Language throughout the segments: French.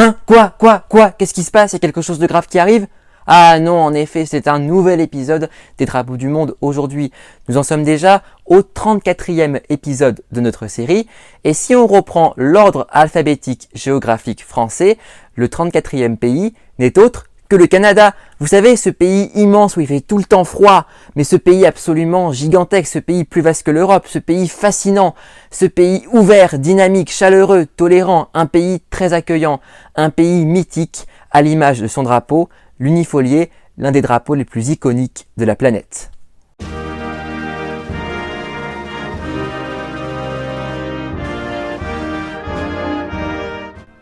Hein? Quoi? Qu'est-ce qui se passe? Il y a quelque chose de grave qui arrive? Ah non, en effet, c'est un nouvel épisode des Drapeaux du Monde aujourd'hui. Nous en sommes déjà au 34e épisode de notre série. Et si on reprend l'ordre alphabétique géographique français, le 34e pays n'est autre que le Canada. Vous savez, ce pays immense où il fait tout le temps froid, mais ce pays absolument gigantesque, ce pays plus vaste que l'Europe, ce pays fascinant, ce pays ouvert, dynamique, chaleureux, tolérant, un pays très accueillant, un pays mythique à l'image de son drapeau, l'unifolié, l'un des drapeaux les plus iconiques de la planète.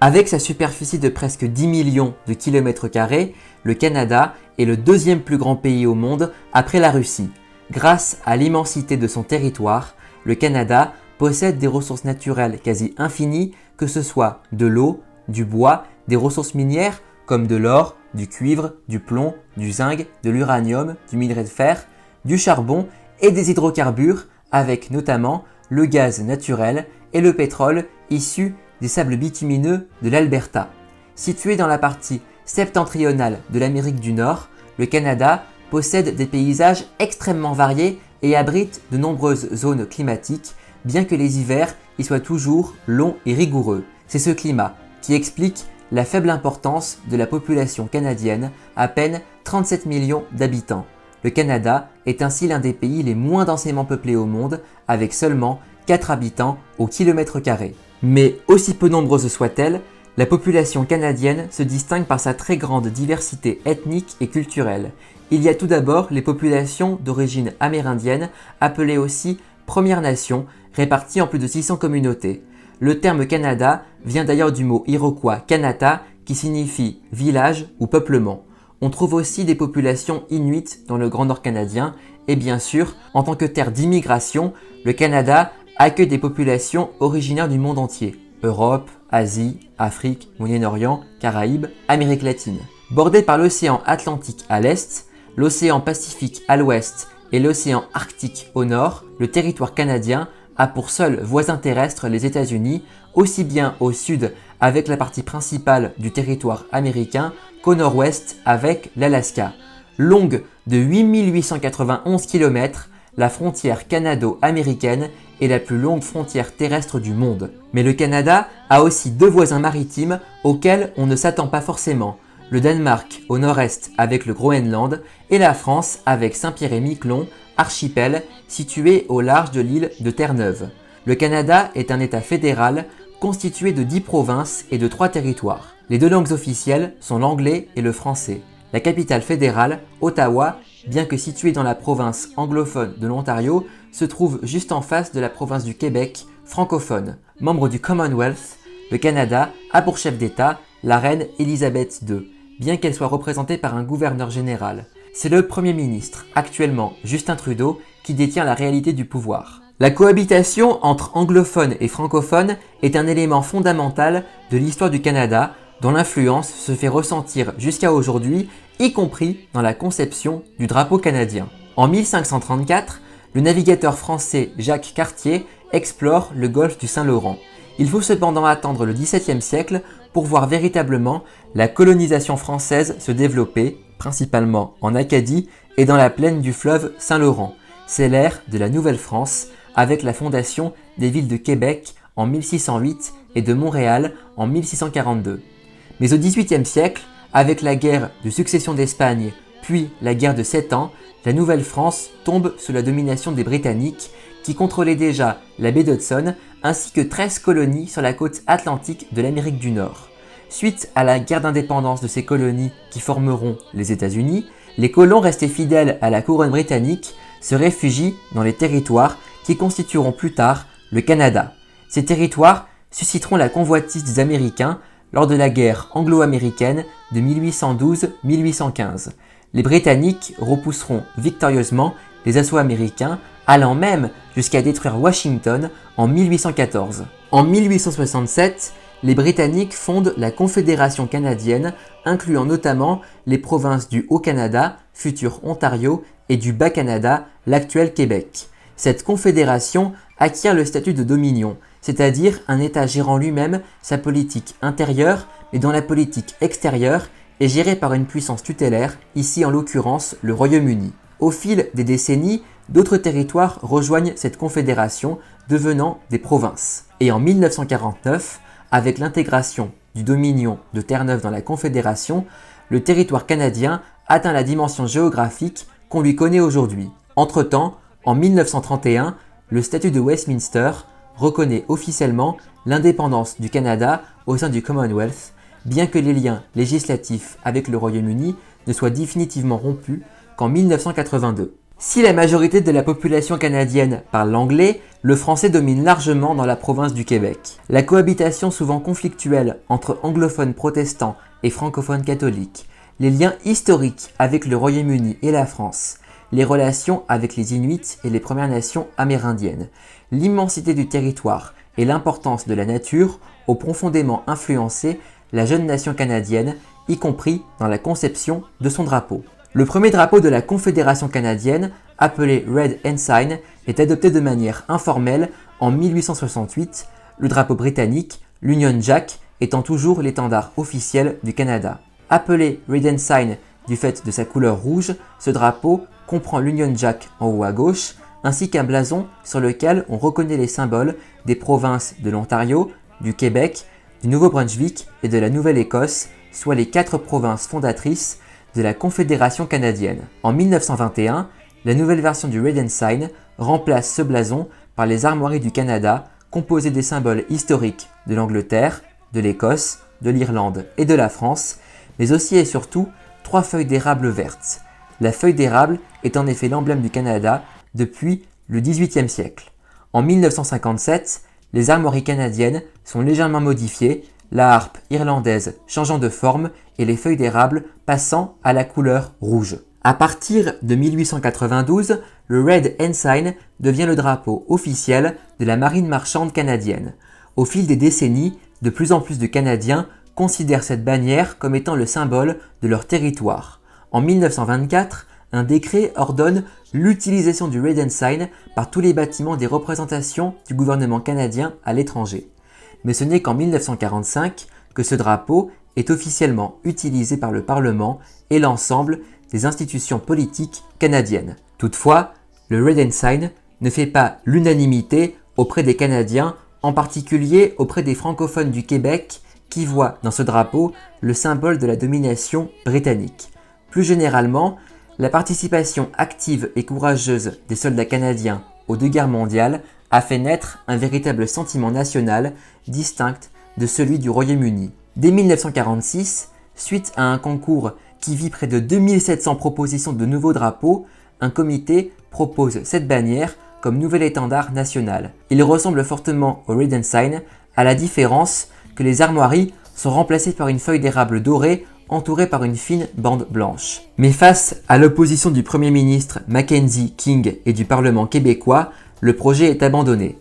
Avec sa superficie de presque 10 millions de kilomètres carrés, le Canada est le deuxième plus grand pays au monde après la Russie. Grâce à l'immensité de son territoire, le Canada possède des ressources naturelles quasi infinies, que ce soit de l'eau, du bois, des ressources minières comme de l'or, du cuivre, du plomb, du zinc, de l'uranium, du minerai de fer, du charbon et des hydrocarbures avec notamment le gaz naturel et le pétrole issu des sables bitumineux de l'Alberta. Situé dans la partie septentrionale de l'Amérique du Nord, le Canada possède des paysages extrêmement variés et abrite de nombreuses zones climatiques, bien que les hivers y soient toujours longs et rigoureux. C'est ce climat qui explique la faible importance de la population canadienne, à peine 37 millions d'habitants. Le Canada est ainsi l'un des pays les moins densément peuplés au monde, avec seulement 4 habitants au kilomètre carré. Mais aussi peu nombreuse soit-elle, la population canadienne se distingue par sa très grande diversité ethnique et culturelle. Il y a tout d'abord les populations d'origine amérindienne, appelées aussi Premières Nations, réparties en plus de 600 communautés. Le terme Canada vient d'ailleurs du mot iroquois Kanata, qui signifie village ou peuplement. On trouve aussi des populations inuites dans le Grand Nord canadien, et bien sûr, en tant que terre d'immigration, le Canada accueille des populations originaires du monde entier. Europe, Asie, Afrique, Moyen-Orient, Caraïbes, Amérique latine. Bordé par l'océan Atlantique à l'est, l'océan Pacifique à l'ouest et l'océan Arctique au nord, le territoire canadien a pour seul voisin terrestre les États-Unis, aussi bien au sud avec la partie principale du territoire américain qu'au nord-ouest avec l'Alaska. Longue de 8891 km, la frontière canado-américaine est la plus longue frontière terrestre du monde. Mais le Canada a aussi deux voisins maritimes auxquels on ne s'attend pas forcément. Le Danemark au nord-est avec le Groenland et la France avec Saint-Pierre-et-Miquelon, archipel situé au large de l'île de Terre-Neuve. Le Canada est un État fédéral constitué de 10 provinces et de 3 territoires. Les deux langues officielles sont l'anglais et le français. La capitale fédérale, Ottawa, bien que située dans la province anglophone de l'Ontario, se trouve juste en face de la province du Québec, francophone. Membre du Commonwealth, le Canada a pour chef d'État la reine Élisabeth II, bien qu'elle soit représentée par un gouverneur général. C'est le Premier ministre, actuellement Justin Trudeau, qui détient la réalité du pouvoir. La cohabitation entre anglophones et francophones est un élément fondamental de l'histoire du Canada, dont l'influence se fait ressentir jusqu'à aujourd'hui, y compris dans la conception du drapeau canadien. En 1534, le navigateur français Jacques Cartier explore le golfe du Saint-Laurent. Il faut cependant attendre le XVIIe siècle pour voir véritablement la colonisation française se développer, principalement en Acadie et dans la plaine du fleuve Saint-Laurent. C'est l'ère de la Nouvelle-France, avec la fondation des villes de Québec en 1608 et de Montréal en 1642. Mais au XVIIIe siècle, avec la guerre de succession d'Espagne, puis la guerre de 7 ans, la Nouvelle-France tombe sous la domination des Britanniques, qui contrôlaient déjà la baie d'Hudson, ainsi que 13 colonies sur la côte atlantique de l'Amérique du Nord. Suite à la guerre d'indépendance de ces colonies qui formeront les États-Unis, les colons restés fidèles à la couronne britannique se réfugient dans les territoires qui constitueront plus tard le Canada. Ces territoires susciteront la convoitise des Américains lors de la guerre anglo-américaine de 1812-1815. Les Britanniques repousseront victorieusement les assauts américains, allant même jusqu'à détruire Washington en 1814. En 1867, les Britanniques fondent la Confédération canadienne, incluant notamment les provinces du Haut-Canada, futur Ontario, et du Bas-Canada, l'actuel Québec. Cette confédération acquiert le statut de dominion c'est-à-dire un État gérant lui-même sa politique intérieure, mais dont la politique extérieure est gérée par une puissance tutélaire, ici en l'occurrence le Royaume-Uni. Au fil des décennies, d'autres territoires rejoignent cette confédération, devenant des provinces. Et en 1949, avec l'intégration du Dominion de Terre-Neuve dans la Confédération, le territoire canadien atteint la dimension géographique qu'on lui connaît aujourd'hui. Entre-temps, en 1931, le statut de Westminster reconnaît officiellement l'indépendance du Canada au sein du Commonwealth, bien que les liens législatifs avec le Royaume-Uni ne soient définitivement rompus qu'en 1982. Si la majorité de la population canadienne parle l'anglais, le français domine largement dans la province du Québec. La cohabitation souvent conflictuelle entre anglophones protestants et francophones catholiques, les liens historiques avec le Royaume-Uni et la France, les relations avec les Inuits et les Premières Nations amérindiennes, l'immensité du territoire et l'importance de la nature ont profondément influencé la jeune nation canadienne, y compris dans la conception de son drapeau. Le premier drapeau de la Confédération canadienne, appelé Red Ensign, est adopté de manière informelle en 1868, le drapeau britannique, l'Union Jack, étant toujours l'étendard officiel du Canada. Appelé Red Ensign du fait de sa couleur rouge, ce drapeau comprend l'Union Jack en haut à gauche, ainsi qu'un blason sur lequel on reconnaît les symboles des provinces de l'Ontario, du Québec, du Nouveau-Brunswick et de la Nouvelle-Écosse, soit les 4 provinces fondatrices de la Confédération canadienne. En 1921, la nouvelle version du Red Ensign remplace ce blason par les armoiries du Canada, composées des symboles historiques de l'Angleterre, de l'Écosse, de l'Irlande et de la France, mais aussi et surtout 3 feuilles d'érable vertes. La feuille d'érable est en effet l'emblème du Canada depuis le XVIIIe siècle. En 1957, les armoiries canadiennes sont légèrement modifiées, la harpe irlandaise changeant de forme et les feuilles d'érable passant à la couleur rouge. À partir de 1892, le Red Ensign devient le drapeau officiel de la marine marchande canadienne. Au fil des décennies, de plus en plus de Canadiens considèrent cette bannière comme étant le symbole de leur territoire. En 1924, un décret ordonne l'utilisation du Red Ensign par tous les bâtiments des représentations du gouvernement canadien à l'étranger. Mais ce n'est qu'en 1945 que ce drapeau est officiellement utilisé par le Parlement et l'ensemble des institutions politiques canadiennes. Toutefois, le Red Ensign ne fait pas l'unanimité auprès des Canadiens, en particulier auprès des francophones du Québec qui voient dans ce drapeau le symbole de la domination britannique. Plus généralement, la participation active et courageuse des soldats canadiens aux 2 guerres mondiales a fait naître un véritable sentiment national distinct de celui du Royaume-Uni. Dès 1946, suite à un concours qui vit près de 2700 propositions de nouveaux drapeaux, un comité propose cette bannière comme nouvel étendard national. Il ressemble fortement au Red Ensign, à la différence que les armoiries sont remplacées par une feuille d'érable dorée entourée par une fine bande blanche. Mais face à l'opposition du Premier ministre Mackenzie King et du Parlement québécois, le projet est abandonné.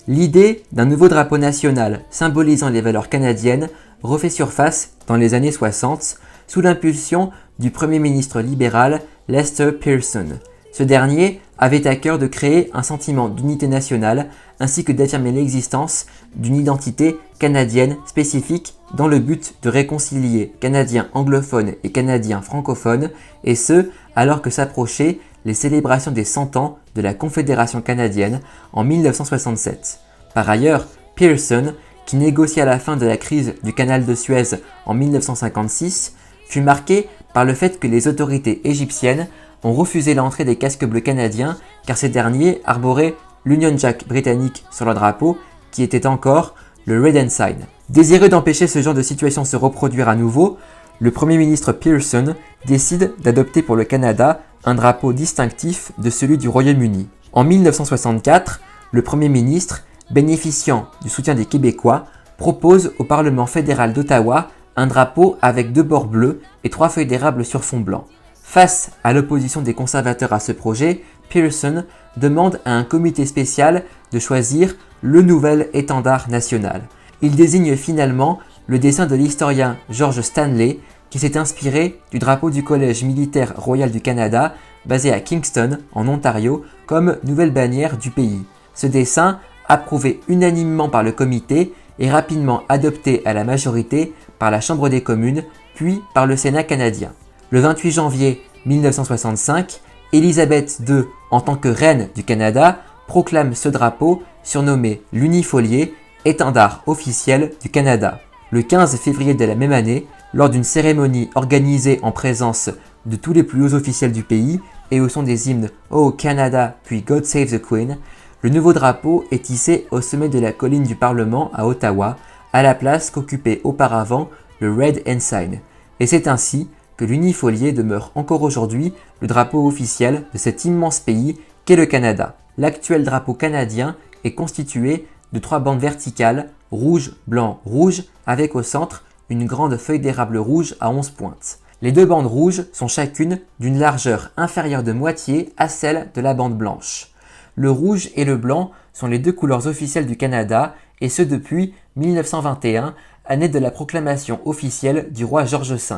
L'idée d'un nouveau drapeau national symbolisant les valeurs canadiennes refait surface dans les années 60 sous l'impulsion du Premier ministre libéral Lester Pearson. Ce dernier avait à cœur de créer un sentiment d'unité nationale ainsi que d'affirmer l'existence d'une identité canadienne spécifique dans le but de réconcilier Canadiens anglophones et Canadiens francophones, et ce, alors que s'approchaient les célébrations des 100 ans de la Confédération canadienne en 1967. Par ailleurs, Pearson, qui négocia la fin de la crise du canal de Suez en 1956, fut marqué par le fait que les autorités égyptiennes ont refusé l'entrée des casques bleus canadiens car ces derniers arboraient l'Union Jack britannique sur leur drapeau qui était encore le Red Ensign. Désireux d'empêcher ce genre de situation se reproduire à nouveau, le Premier ministre Pearson décide d'adopter pour le Canada un drapeau distinctif de celui du Royaume-Uni. En 1964, le Premier ministre, bénéficiant du soutien des Québécois, propose au Parlement fédéral d'Ottawa un drapeau avec 2 bords bleus et 3 feuilles d'érable sur fond blanc. Face à l'opposition des conservateurs à ce projet, Pearson demande à un comité spécial de choisir le nouvel étendard national. Il désigne finalement le dessin de l'historien George Stanley qui s'est inspiré du drapeau du Collège militaire royal du Canada basé à Kingston en Ontario comme nouvelle bannière du pays. Ce dessin approuvé unanimement par le comité et rapidement adopté à la majorité par la Chambre des communes, puis par le Sénat canadien. Le 28 janvier 1965, Élisabeth II, en tant que reine du Canada, proclame ce drapeau, surnommé l'unifolié, étendard officiel du Canada. Le 15 février de la même année, lors d'une cérémonie organisée en présence de tous les plus hauts officiels du pays et au son des hymnes Oh Canada puis God Save the Queen, le nouveau drapeau est tissé au sommet de la colline du Parlement à Ottawa, à la place qu'occupait auparavant le Red Ensign. Et c'est ainsi que l'unifolié demeure encore aujourd'hui le drapeau officiel de cet immense pays qu'est le Canada. L'actuel drapeau canadien est constitué de 3 bandes verticales, rouge, blanc, rouge, avec au centre une grande feuille d'érable rouge à 11 pointes. Les 2 bandes rouges sont chacune d'une largeur inférieure de moitié à celle de la bande blanche. Le rouge et le blanc sont les 2 couleurs officielles du Canada, et ce depuis 1921, année de la proclamation officielle du roi George V.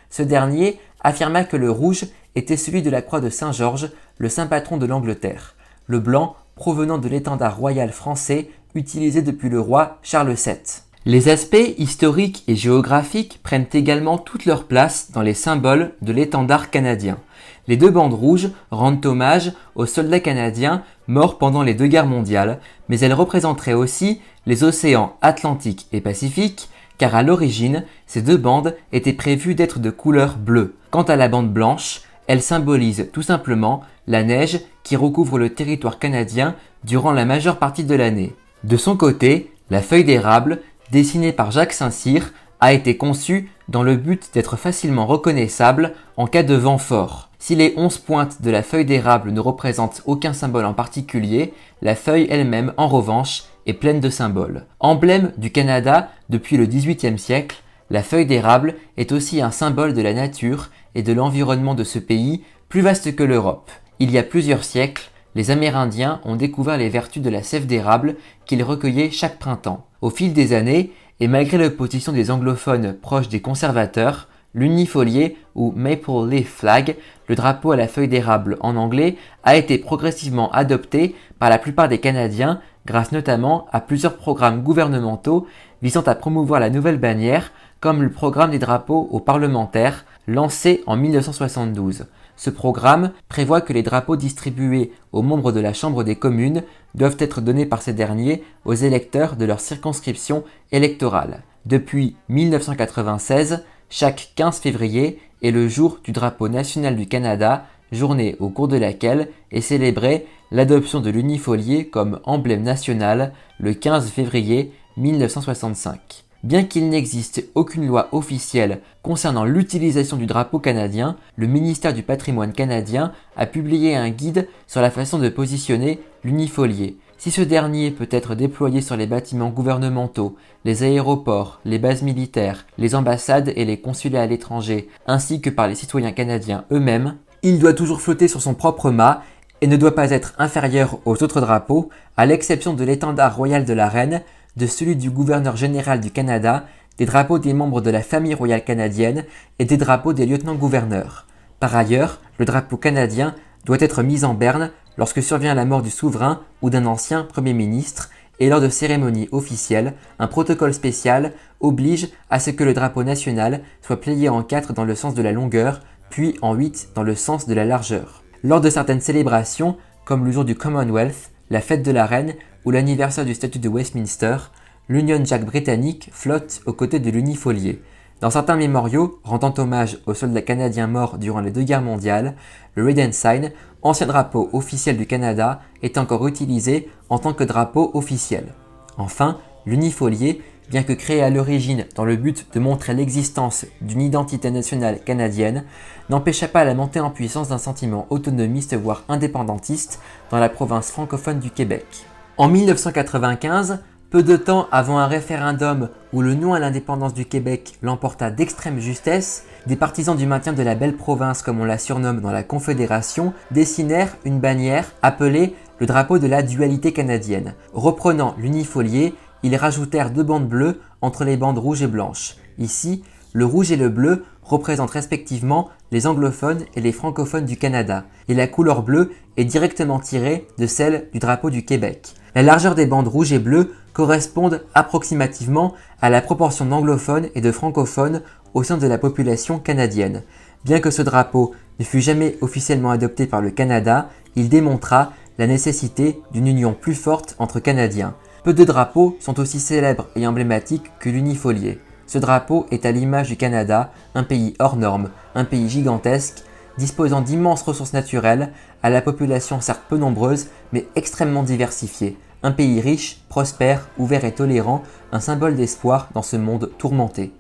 Ce dernier affirma que le rouge était celui de la croix de Saint-Georges, le saint patron de l'Angleterre, le blanc provenant de l'étendard royal français utilisé depuis le roi Charles VII. Les aspects historiques et géographiques prennent également toute leur place dans les symboles de l'étendard canadien. Les 2 bandes rouges rendent hommage aux soldats canadiens morts pendant les 2 guerres mondiales, mais elles représenteraient aussi les océans Atlantique et Pacifique, car à l'origine, ces 2 bandes étaient prévues d'être de couleur bleue. Quant à la bande blanche, elle symbolise tout simplement la neige qui recouvre le territoire canadien durant la majeure partie de l'année. De son côté, la feuille d'érable, dessinée par Jacques Saint-Cyr, a été conçue dans le but d'être facilement reconnaissable en cas de vent fort. Si les 11 pointes de la feuille d'érable ne représentent aucun symbole en particulier, la feuille elle-même, en revanche, est pleine de symboles. Emblème du Canada depuis le XVIIIe siècle, la feuille d'érable est aussi un symbole de la nature et de l'environnement de ce pays, plus vaste que l'Europe. Il y a plusieurs siècles, les Amérindiens ont découvert les vertus de la sève d'érable qu'ils recueillaient chaque printemps. Au fil des années, et malgré l'opposition des anglophones proches des conservateurs, l'unifolié ou Maple Leaf Flag, le drapeau à la feuille d'érable en anglais, a été progressivement adopté par la plupart des Canadiens grâce notamment à plusieurs programmes gouvernementaux visant à promouvoir la nouvelle bannière, comme le programme des drapeaux aux parlementaires lancé en 1972. Ce programme prévoit que les drapeaux distribués aux membres de la Chambre des communes doivent être donnés par ces derniers aux électeurs de leur circonscription électorale. Depuis 1996, chaque 15 février est le jour du drapeau national du Canada, journée au cours de laquelle est célébrée l'adoption de l'unifolié comme emblème national le 15 février 1965. Bien qu'il n'existe aucune loi officielle concernant l'utilisation du drapeau canadien, le ministère du Patrimoine canadien a publié un guide sur la façon de positionner l'unifolié. Si ce dernier peut être déployé sur les bâtiments gouvernementaux, les aéroports, les bases militaires, les ambassades et les consulats à l'étranger, ainsi que par les citoyens canadiens eux-mêmes, il doit toujours flotter sur son propre mât et ne doit pas être inférieur aux autres drapeaux, à l'exception de l'étendard royal de la reine, de celui du gouverneur général du Canada, des drapeaux des membres de la famille royale canadienne et des drapeaux des lieutenants-gouverneurs. Par ailleurs, le drapeau canadien doit être mis en berne lorsque survient la mort du souverain ou d'un ancien Premier ministre, et lors de cérémonies officielles, un protocole spécial oblige à ce que le drapeau national soit plié en 4 dans le sens de la longueur, puis en 8 dans le sens de la largeur. Lors de certaines célébrations, comme le jour du Commonwealth, la fête de la reine ou l'anniversaire du statut de Westminster, l'Union Jack britannique flotte aux côtés de l'unifolié. Dans certains mémoriaux rendant hommage aux soldats canadiens morts durant les 2 guerres mondiales, le Red Ensign, ancien drapeau officiel du Canada, est encore utilisé en tant que drapeau officiel. Enfin, l'unifolié, bien que créé à l'origine dans le but de montrer l'existence d'une identité nationale canadienne, n'empêcha pas la montée en puissance d'un sentiment autonomiste voire indépendantiste dans la province francophone du Québec. En 1995, peu de temps avant un référendum où le non à l'indépendance du Québec l'emporta d'extrême justesse, des partisans du maintien de la belle province, comme on la surnomme dans la Confédération, dessinèrent une bannière appelée le drapeau de la dualité canadienne. Reprenant l'unifolié, ils rajoutèrent 2 bandes bleues entre les bandes rouges et blanches. Ici, le rouge et le bleu représentent respectivement les anglophones et les francophones du Canada, et la couleur bleue est directement tirée de celle du drapeau du Québec. La largeur des bandes rouges et bleues correspondent approximativement à la proportion d'anglophones et de francophones au sein de la population canadienne. Bien que ce drapeau ne fut jamais officiellement adopté par le Canada, il démontra la nécessité d'une union plus forte entre Canadiens. Peu de drapeaux sont aussi célèbres et emblématiques que l'unifolié. Ce drapeau est à l'image du Canada, un pays hors norme, un pays gigantesque, disposant d'immenses ressources naturelles, à la population certes peu nombreuse, mais extrêmement diversifiée. Un pays riche, prospère, ouvert et tolérant, un symbole d'espoir dans ce monde tourmenté.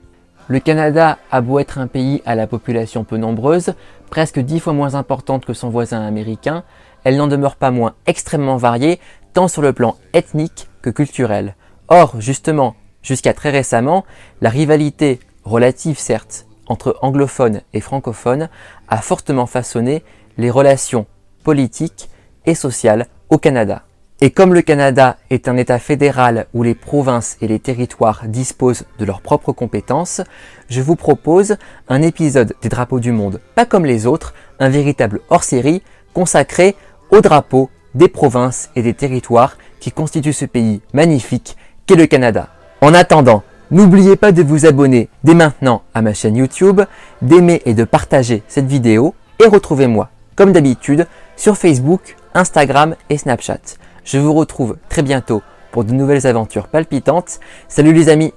Le Canada a beau être un pays à la population peu nombreuse, presque 10 fois moins importante que son voisin américain, elle n'en demeure pas moins extrêmement variée, tant sur le plan ethnique que culturel. Or, justement, jusqu'à très récemment, la rivalité, relative certes, entre anglophones et francophones a fortement façonné les relations politiques et sociales au Canada. Et comme le Canada est un État fédéral où les provinces et les territoires disposent de leurs propres compétences, je vous propose un épisode des drapeaux du monde pas comme les autres, un véritable hors-série consacré aux drapeaux des provinces et des territoires qui constituent ce pays magnifique qu'est le Canada. En attendant, n'oubliez pas de vous abonner dès maintenant à ma chaîne YouTube, d'aimer et de partager cette vidéo et retrouvez-moi comme d'habitude sur Facebook, Instagram et Snapchat. Je vous retrouve très bientôt pour de nouvelles aventures palpitantes. Salut les amis!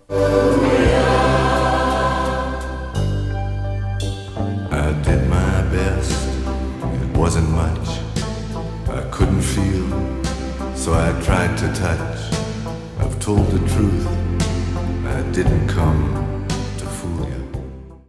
I did my best, it wasn't much. I couldn't feel, so I tried to touch. I've told the truth, I didn't come